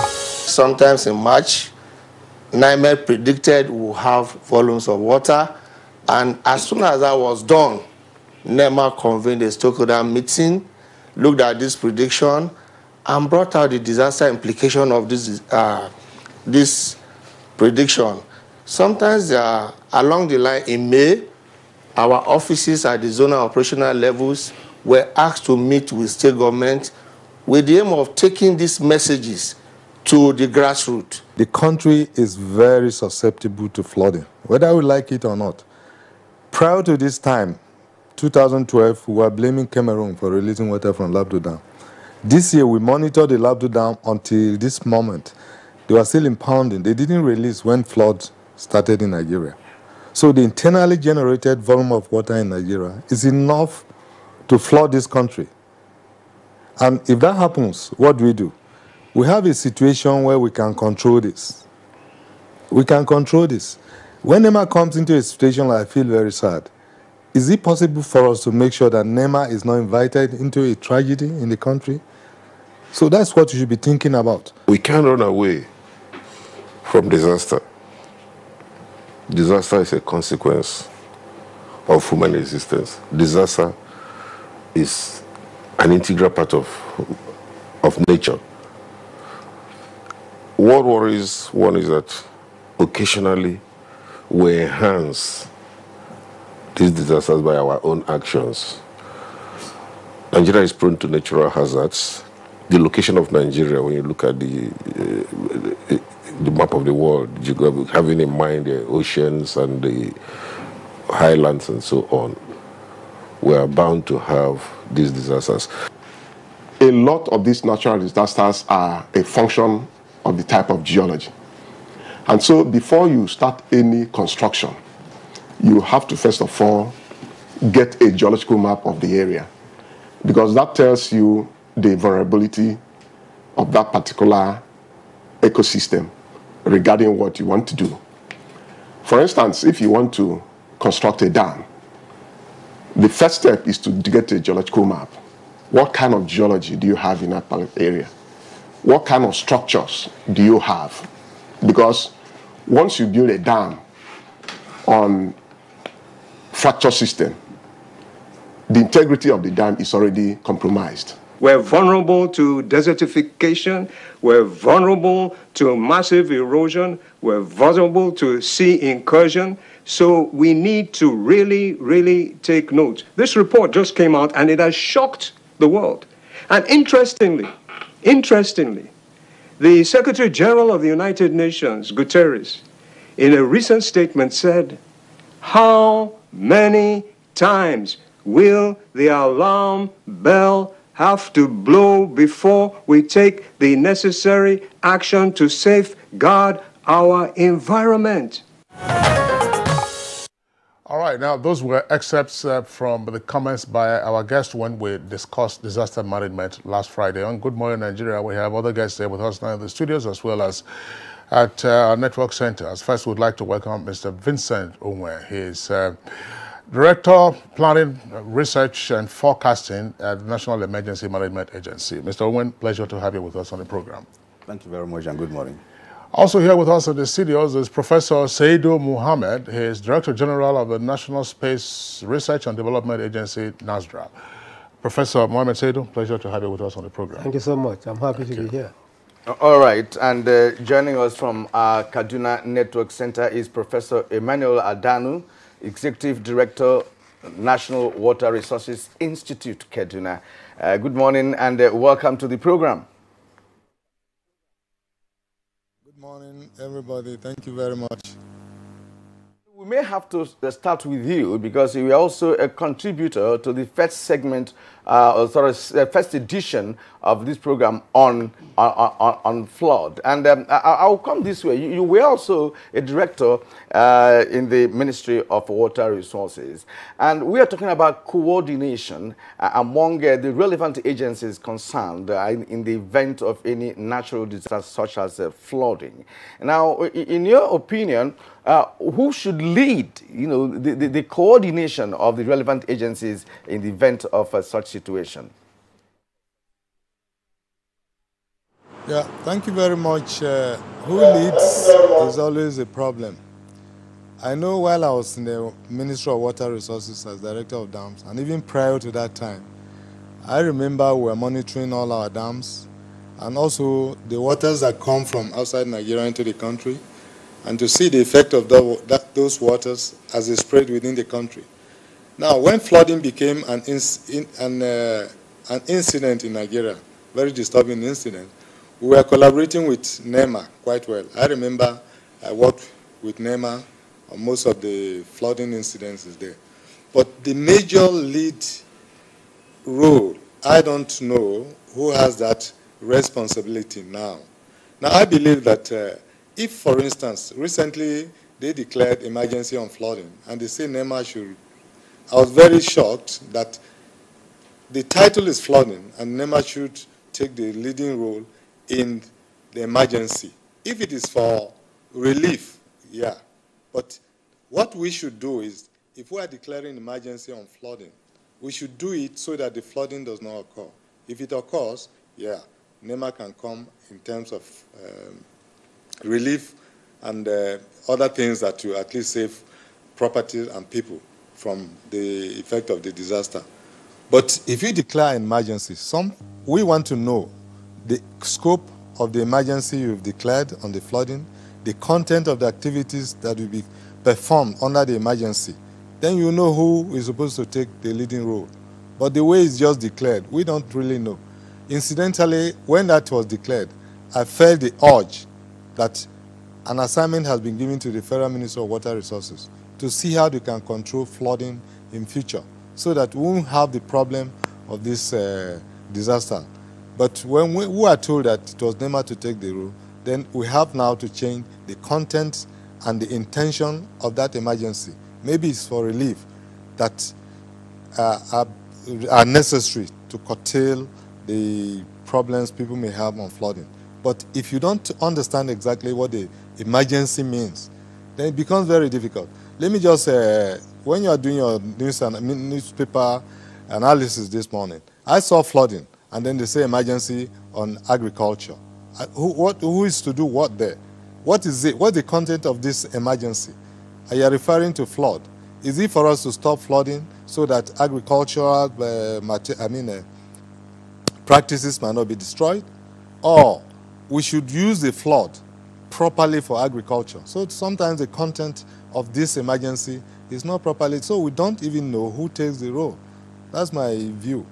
Sometimes in March, NIMED predicted we'll have volumes of water, and as soon as that was done, NEMA convened a stakeholder meeting, looked at this prediction, and brought out the disaster implication of this prediction. Sometimes along the line in May, our offices at the zonal operational levels were asked to meet with state government with the aim of taking these messages to the grassroots. The country is very susceptible to flooding, whether we like it or not. Prior to this time, 2012, we were blaming Cameroon for releasing water from Labdo Dam. This year, we monitored the Labdo Dam until this moment. They were still impounding. They didn't release when floods started in Nigeria. So the internally generated volume of water in Nigeria is enough to flood this country. And if that happens, what do? We have a situation where we can control this. We can control this. When NEMA comes into a situation like I feel very sad, is it possible for us to make sure that NEMA is not invited into a tragedy in the country? So that's what you should be thinking about. We can't run away from disaster. Disaster is a consequence of human existence. Disaster is an integral part of nature. What worries one is that occasionally we enhance these disasters by our own actions. Nigeria is prone to natural hazards. The location of Nigeria, when you look at the map of the world, having in mind the oceans and the highlands and so on, we are bound to have these disasters. A lot of these natural disasters are a function of the type of geology. And so before you start any construction, you have to first of all get a geological map of the area, because that tells you the vulnerability of that particular ecosystem regarding what you want to do. For instance, if you want to construct a dam, the first step is to get a geological map. What kind of geology do you have in that area? What kind of structures do you have? Because once you build a dam on fracture system, the integrity of the dam is already compromised. We're vulnerable to desertification. We're vulnerable to massive erosion. We're vulnerable to sea incursion. So we need to really, really take note. This report just came out and it has shocked the world. And interestingly, the Secretary General of the United Nations, Guterres, in a recent statement said, how many times will the alarm bell have to blow before we take the necessary action to safeguard our environment? All right, now those were excerpts from the comments by our guest when we discussed disaster management last Friday. On Good Morning Nigeria, we have other guests there with us now in the studios as well as at our network centers. First, we'd like to welcome Mr. Vincent Onwe. He is Director, Planning, Research and Forecasting at the National Emergency Management Agency. Mr. Owen, pleasure to have you with us on the program. Thank you very much and good morning. Also here with us in the studios is Professor Saidu Muhammad. He is Director General of the National Space Research and Development Agency, NASDRA. Professor Mohamed Saidu, pleasure to have you with us on the program. Thank you so much. I'm happy to be here. All right, and joining us from our Kaduna Network Center is Professor Emmanuel Adanu, Executive Director, National Water Resources Institute, Kaduna. Good morning and welcome to the program. Good morning, everybody. Thank you very much. We may have to start with you because you are also a contributor to the first segment, first edition of this program on flood. And I'll come this way. You were also a director in the Ministry of Water Resources. And we are talking about coordination among the relevant agencies concerned in the event of any natural disaster such as flooding. Now, in your opinion, who should lead, the coordination of the relevant agencies in the event of such situation? Yeah, thank you very much. Who leads is always a problem. I know while I was in the Ministry of Water Resources as Director of Dams, and even prior to that time, I remember we were monitoring all our dams and also the waters that come from outside Nigeria into the country, and to see the effect of those waters as they spread within the country. Now, when flooding became an incident in Nigeria, very disturbing incident, we were collaborating with NEMA quite well. I remember I worked with NEMA on most of the flooding incidences there. But the major lead role, I don't know who has that responsibility now. Now, I believe that if, for instance, recently they declared emergency on flooding and they say NEMA should, I was very shocked that the title is flooding and NEMA should take the leading role in the emergency. If it is for relief, yeah. But what we should do is, if we are declaring emergency on flooding, we should do it so that the flooding does not occur. If it occurs, yeah, NEMA can come in terms of relief and other things that will at least save property and people from the effect of the disaster. But if you declare an emergency, we want to know the scope of the emergency you've declared on the flooding, the content of the activities that will be performed under the emergency. Then you know who is supposed to take the leading role. But the way it's just declared, we don't really know. Incidentally, when that was declared, I felt the urge that an assignment has been given to the Federal Ministry of Water Resources to see how they can control flooding in future so that we won't have the problem of this disaster. But when we are told that it was NEMA to take the role, then we have now to change the content and the intention of that emergency. Maybe it's for relief that are necessary to curtail the problems people may have on flooding. But if you don't understand exactly what the emergency means, then it becomes very difficult. Let me just, when you are doing your newspaper analysis this morning, I saw flooding, and then they say emergency on agriculture. Who is to do what there? What is it? What's the content of this emergency? Are you referring to flood? Is it for us to stop flooding so that agricultural practices might not be destroyed? Or we should use the flood properly for agriculture? So sometimes the content of this emergency is not properly, so we don't even know who takes the role. That's my view.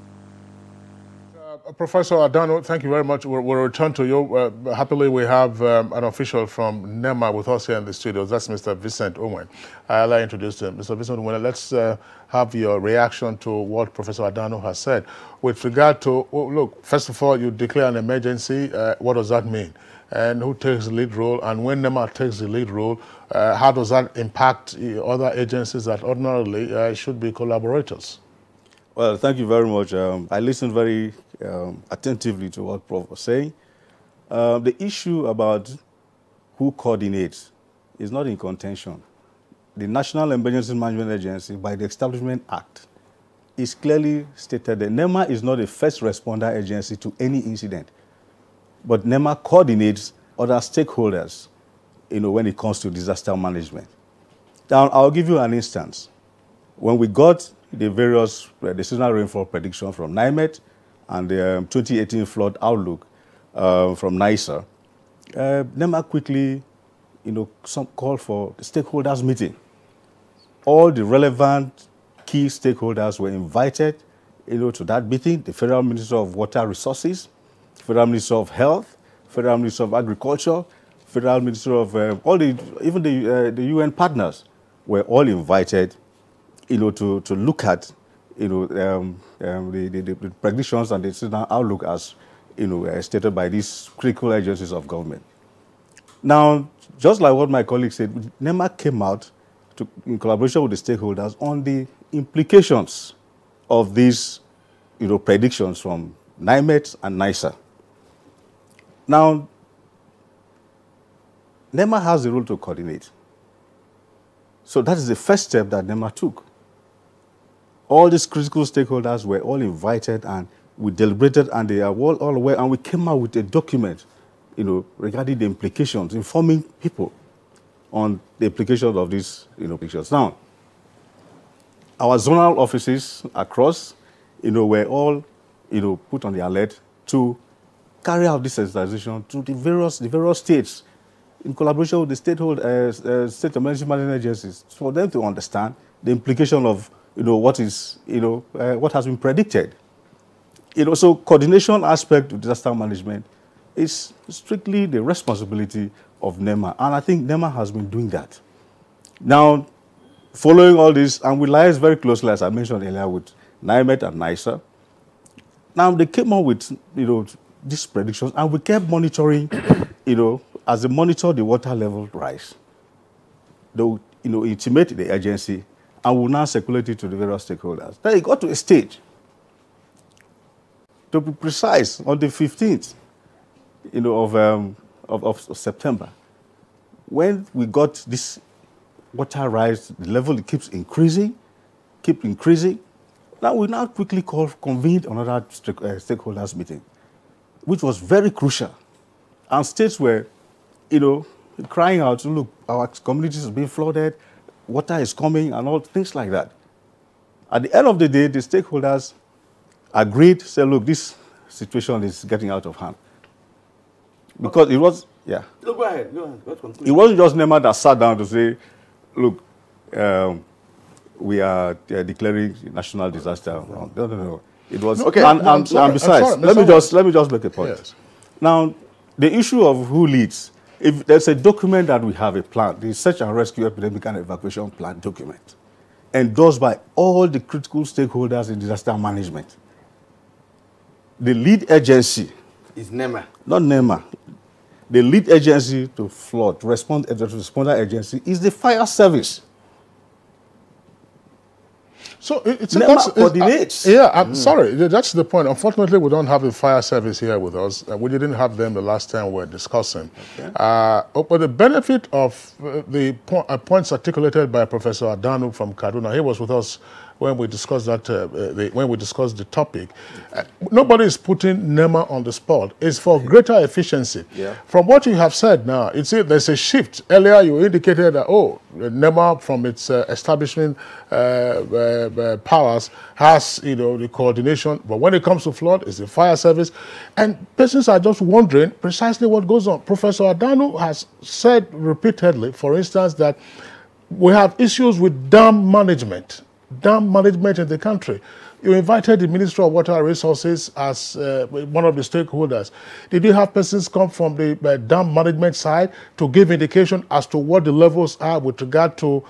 Professor Adano, thank you very much. We'll return to you. Happily, we have an official from NEMA with us here in the studios. That's Mr. Vincent Owen. I'll introduce him. Mr. Vincent Owen, let's have your reaction to what Professor Adano has said. With regard to, look, first of all, you declare an emergency. What does that mean? And who takes the lead role? And when NEMA takes the lead role, how does that impact other agencies that ordinarily should be collaborators? Well, thank you very much. I listened very attentively to what Prof was saying. The issue about who coordinates is not in contention. The National Emergency Management Agency, by the Establishment Act, is clearly stated that NEMA is not a first responder agency to any incident, but NEMA coordinates other stakeholders, when it comes to disaster management. Now, I'll give you an instance. When we got the various the seasonal rainfall prediction from NIMET and the 2018 flood outlook from NISA, NEMA quickly, some call for the stakeholders meeting. All the relevant key stakeholders were invited, to that meeting. The Federal Ministry of Water Resources, Federal Ministry of Health, Federal Ministry of Agriculture, Federal Ministry of even the UN partners were all invited, to look at, the predictions and the seasonal outlook as, stated by these critical agencies of government. Now, just like what my colleague said, NEMA came out in collaboration with the stakeholders on the implications of these, predictions from NIMET and NISA. Now, NEMA has the role to coordinate. So that is the first step that NEMA took. All these critical stakeholders were all invited, and we deliberated, and they are all aware, and we came out with a document, regarding the implications, informing people on the implications of these, pictures. Now, our zonal offices across, were all, put on the alert to carry out this sensitization to the various states in collaboration with the state emergency management agencies for them to understand the implication of, what is, what has been predicted. So coordination aspect of disaster management is strictly the responsibility of NEMA, and I think NEMA has been doing that. Now, following all this, and we liaise very closely, as I mentioned earlier, with NIMET and NISA. Now, they came up with, these predictions, and we kept monitoring, as they monitor the water level rise. They will, intimate the agency, and will now circulate it to the various stakeholders. Then it got to a stage, to be precise, on the 15th, of September, when we got this water rise, the level keeps increasing. Now we quickly convened another stakeholders meeting, which was very crucial. And states were, crying out, look, our communities are being flooded, water is coming, and all things like that. At the end of the day, the stakeholders agreed, said, look, this situation is getting out of hand. Because it was, yeah. No, go ahead. Let's conclude. It wasn't just NEMA that sat down to say, look, we are declaring national disaster. No. It was, okay. And besides, let me just make a point. Yes. Now, the issue of who leads, if there's a document that we have, a plan, the Search and Rescue Epidemic and Evacuation Plan document, endorsed by all the critical stakeholders in disaster management. The lead agency is NEMA. Not NEMA. The lead agency to flood, responder agency, is the fire service. So NEMA coordinates. I'm sorry, that's the point. Unfortunately, we don't have the fire service here with us. We didn't have them the last time we were discussing. Okay. But the benefit of the points articulated by Professor Adanu from Kaduna, he was with us when we discussed that, when we discussed the topic. Nobody is putting NEMA on the spot. It's for greater efficiency. Yeah. From what you have said now, there's a shift. Earlier you indicated that, NEMA from its establishment powers has, the coordination. But when it comes to flood, it's the fire service. And persons are just wondering precisely what goes on. Professor Adanu has said repeatedly, for instance, that we have issues with dam management in the country. You invited the Minister of Water Resources as one of the stakeholders. Did you have persons come from the dam management side to give indication as to what the levels are with regard to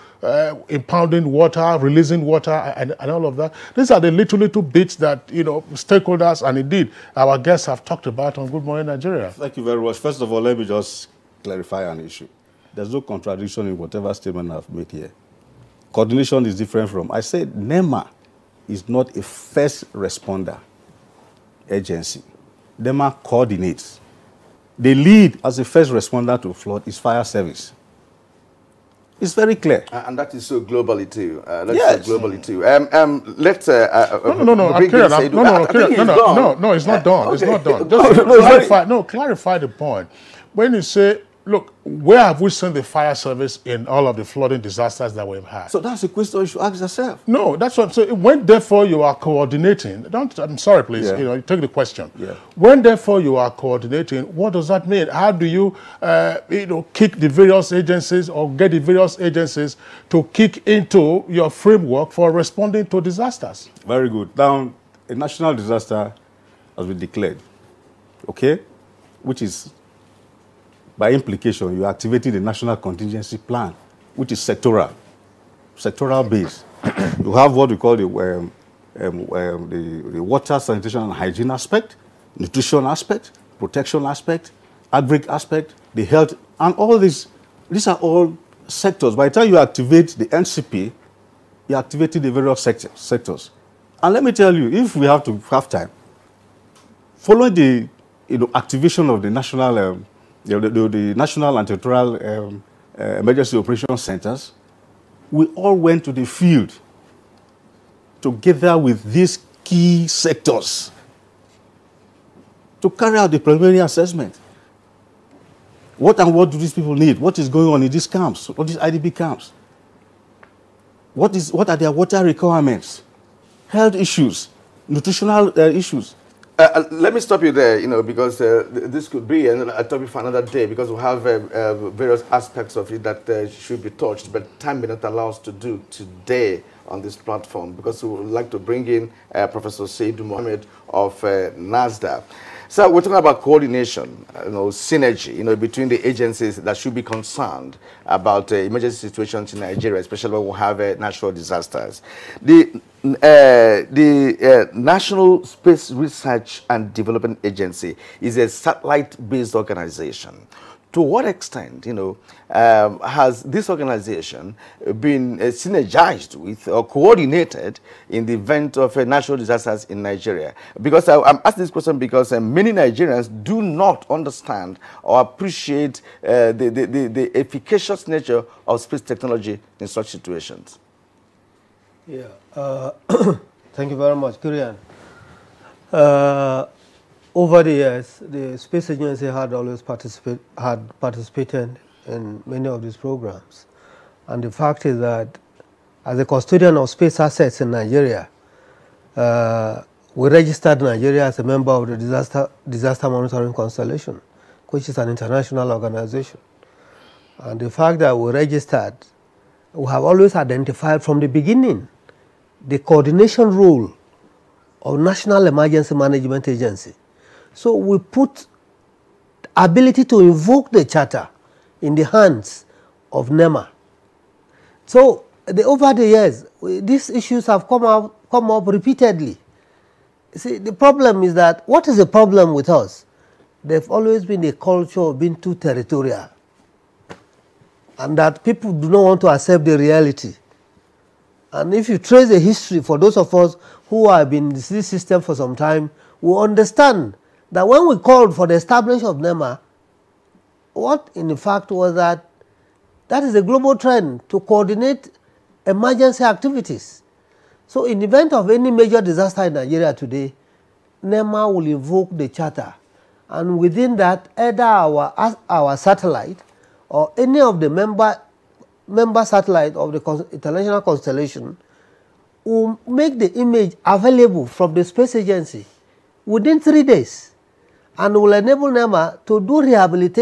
impounding water, releasing water, and all of that? These are the little bits that, stakeholders and indeed our guests have talked about on Good Morning Nigeria. Thank you very much. First of all, let me just clarify an issue. There's no contradiction in whatever statement I've made here. Coordination is different from, I said NEMA is not a first responder agency. NEMA coordinates. The lead as a first responder to flood is fire service. It's very clear. And that is so globally too. Yes. Globally too. No, it's not done. Okay. It's not done. Just clarify the point. When you say, look, where have we seen the fire service in all of the flooding disasters that we've had? So that's a question you should ask yourself. No, that's what I'm saying. When therefore you are coordinating, I'm sorry, please, take the question. Yeah. When therefore you are coordinating, what does that mean? How do you, kick the various agencies or get the various agencies to kick into your framework for responding to disasters? Very good. Now, a national disaster has been declared, okay, which is, by implication, you're activating the National Contingency Plan, which is sectoral based. You have what we call the water, sanitation and hygiene aspect, nutrition aspect, protection aspect, outbreak aspect, the health, and all these are all sectors. By the time you activate the NCP, you're activating the various sectors. And let me tell you, if we have to have time, following the activation of the national the national and territorial emergency operation centers, we all went to the field together with these key sectors to carry out the preliminary assessment. What do these people need? What is going on in these camps, or these IDP camps? What are their water requirements, health issues, nutritional issues? Let me stop you there, because this could be a topic for another day, because we have various aspects of it that should be touched, but time may not allow us to do today on this platform, because we would like to bring in Professor Saidu Mohammed of NASDA. So we're talking about coordination, synergy, between the agencies that should be concerned about emergency situations in Nigeria, especially when we have natural disasters. The National Space Research and Development Agency is a satellite-based organization. To what extent, has this organization been synergized with or coordinated in the event of natural disasters in Nigeria? Because I'm asking this question because many Nigerians do not understand or appreciate the efficacious nature of space technology in such situations. Yeah, thank you very much, Kurian. Over the years, the Space Agency had always participated in many of these programs. And the fact is that as a custodian of space assets in Nigeria, we registered Nigeria as a member of the Disaster Monitoring Constellation, which is an international organization. And the fact that we registered, we have always identified from the beginning the coordination role of National Emergency Management Agency. So we put ability to invoke the charter in the hands of NEMA. So over the years, these issues have come up repeatedly. See, the problem is that, what is the problem with us? There's always been a culture of being too territorial, and that people do not want to accept the reality. And if you trace the history, for those of us who have been in this system for some time, we understand that when we called for the establishment of NEMA, what in fact was that is a global trend to coordinate emergency activities. So in the event of any major disaster in Nigeria today, NEMA will invoke the charter, and within that, either our satellite or any of the member satellite of the international constellation will make the image available from the space agency within 3 days, and will enable NEMA to do rehabilitation